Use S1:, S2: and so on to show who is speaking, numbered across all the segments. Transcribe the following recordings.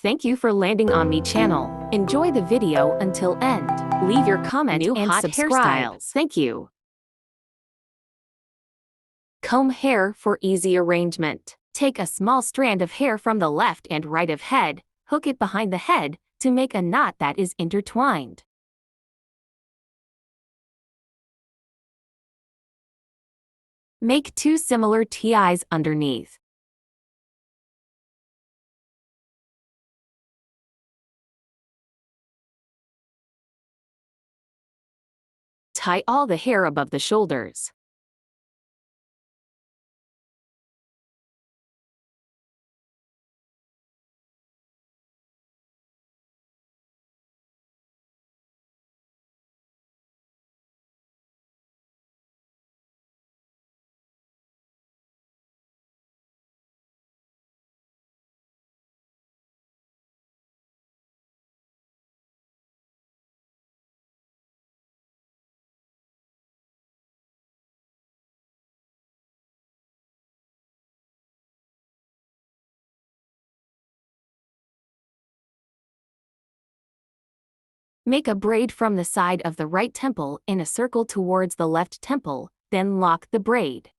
S1: Thank you for landing on me channel. Enjoy the video until end. Leave your comment and
S2: hot
S1: subscribe.
S2: hairstyles.
S1: Thank you. Comb hair for easy arrangement. Take a small strand of hair from the left and right of head, hook it behind the head to make a knot that is intertwined. Make two similar ties underneath. Tie all the hair above the shoulders. Make a braid from the side of the right temple in a circle towards the left temple, then lock the braid.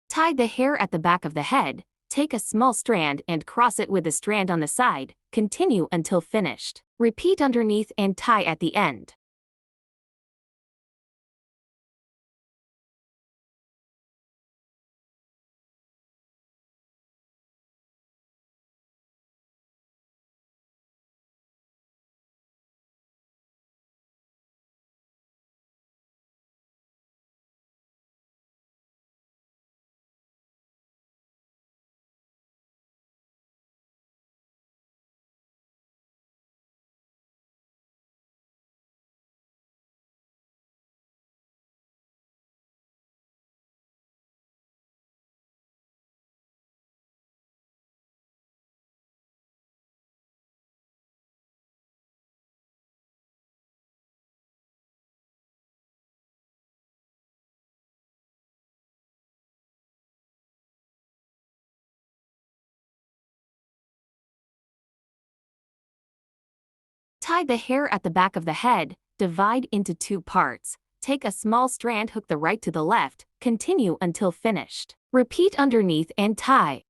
S1: Tie the hair at the back of the head, take a small strand and cross it with the strand on the side, continue until finished. Repeat underneath and tie at the end. Tie the hair at the back of the head, divide into two parts. Take a small strand, hook the right to the left, continue until finished. Repeat underneath and tie.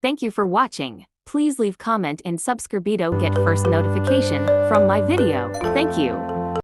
S1: Thank you for watching. Please leave comment and subscribe to get first notification from my video. Thank you.